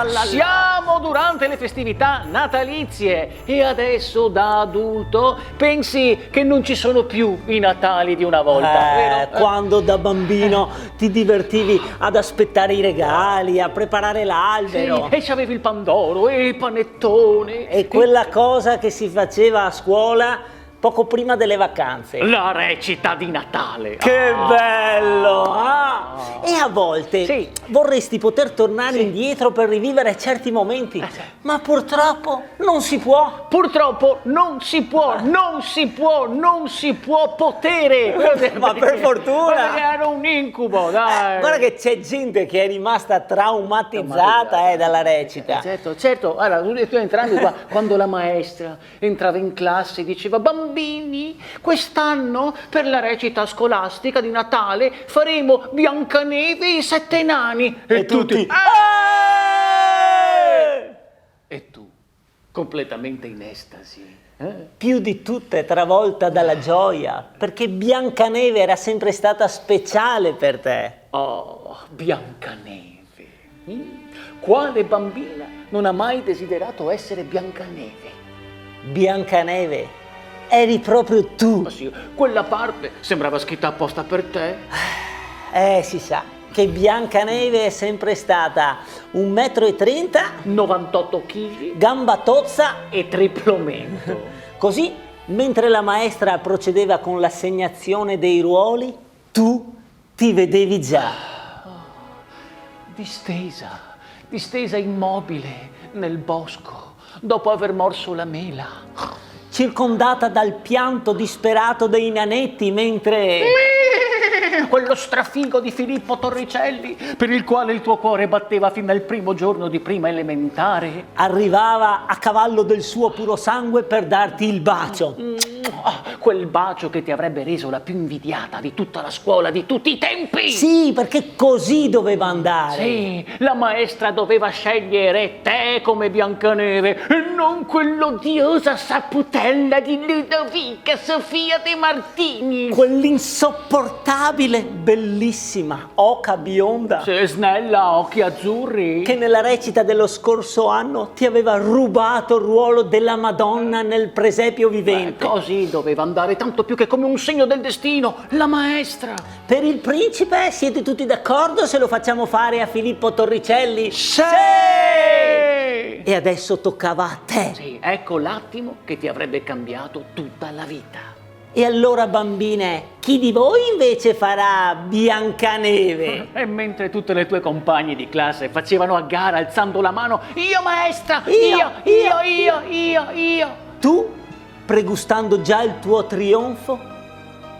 Siamo durante le festività natalizie e adesso da adulto pensi che non ci sono più i Natali di una volta, vero? Quando da bambino ti divertivi ad aspettare i regali, a preparare l'albero. Sì, e c'avevi il pandoro e il panettone. E quella cosa che si faceva a scuola poco prima delle vacanze. La recita di Natale. Che bello! E a volte vorresti poter tornare indietro per rivivere certi momenti, ma purtroppo non si può. Purtroppo non si può, non si può, non si può potere. Ma per fortuna! Era un incubo, dai. Guarda che c'è gente che è rimasta traumatizzata dalla recita. Certo. Allora, tu entrando qua, quando la maestra entrava in classe e diceva: bambini, quest'anno per la recita scolastica di Natale faremo Biancaneve e i 7 nani. E tutti... E tu, completamente in estasi. Più di tutte travolta dalla gioia, perché Biancaneve era sempre stata speciale per te. Oh, Biancaneve. Quale bambina non ha mai desiderato essere Biancaneve? Biancaneve, eri proprio tu. Ma sì, quella parte sembrava scritta apposta per te. Si sa che Biancaneve è sempre stata 1,30 m, 98 kg, gamba tozza e triplo mento. Così, mentre la maestra procedeva con l'assegnazione dei ruoli, tu ti vedevi già. Distesa immobile nel bosco, dopo aver morso la mela. Circondata dal pianto disperato dei nanetti mentre... Quello strafigo di Filippo Torricelli, per il quale il tuo cuore batteva fin dal primo giorno di prima elementare, arrivava a cavallo del suo puro sangue per darti il bacio. Quel bacio che ti avrebbe reso la più invidiata di tutta la scuola di tutti i tempi. Sì, perché così doveva andare. Sì, la maestra doveva scegliere te come Biancaneve e non quell'odiosa saputella di Ludovica Sofia De Martini. Quell'insopportabile, bellissima oca bionda. Sì, snella, occhi azzurri. Che nella recita dello scorso anno ti aveva rubato il ruolo della Madonna nel presepio vivente. Così doveva andare, tanto più che come un segno del destino, la maestra. Per il principe siete tutti d'accordo se lo facciamo fare a Filippo Torricelli? Sì! E adesso toccava a te. Sì, ecco l'attimo che ti avrebbe cambiato tutta la vita. E allora, bambine, chi di voi invece farà Biancaneve? E mentre tutte le tue compagne di classe facevano a gara alzando la mano: io maestra, io. Tu, pregustando già il tuo trionfo,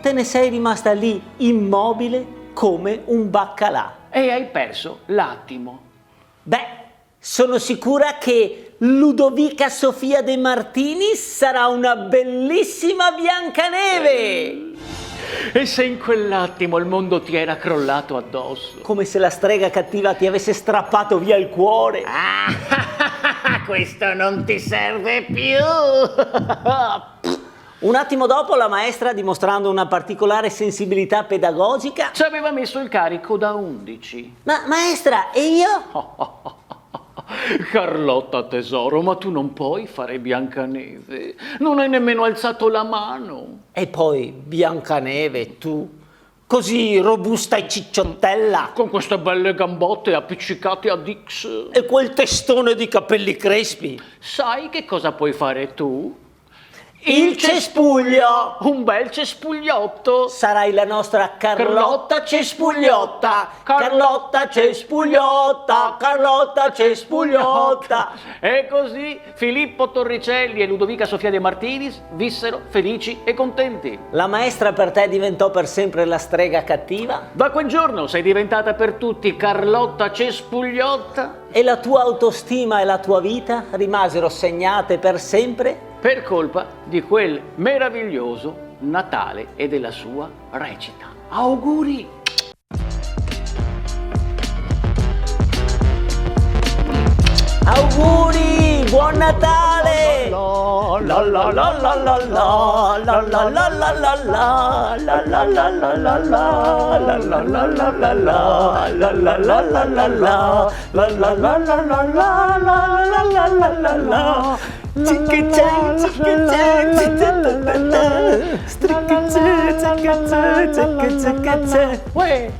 te ne sei rimasta lì immobile come un baccalà. E hai perso l'attimo. Beh, sono sicura che Ludovica Sofia De Martini sarà una bellissima Biancaneve! E se in quell'attimo il mondo ti era crollato addosso? Come se la strega cattiva ti avesse strappato via il cuore. Questo non ti serve più! Un attimo dopo la maestra, dimostrando una particolare sensibilità pedagogica, ci aveva messo il carico da 11. Ma maestra, e io? Carlotta tesoro, ma tu non puoi fare Biancaneve, non hai nemmeno alzato la mano. E poi Biancaneve, tu, così robusta e cicciottella, con queste belle gambotte appiccicate a Dix e quel testone di capelli crespi. Sai che cosa puoi fare tu? Il cespuglio! Un bel cespugliotto! Sarai la nostra Carlotta Cespugliotta! Carlotta Cespugliotta! Carlotta Cespugliotta! E così Filippo Torricelli e Ludovica Sofia De Martinis vissero felici e contenti. La maestra per te diventò per sempre la strega cattiva? Da quel giorno sei diventata per tutti Carlotta Cespugliotta? E la tua autostima e la tua vita rimasero segnate per sempre? Per colpa di quel meraviglioso Natale e della sua recita. Auguri! Auguri! Buon Natale! Uè.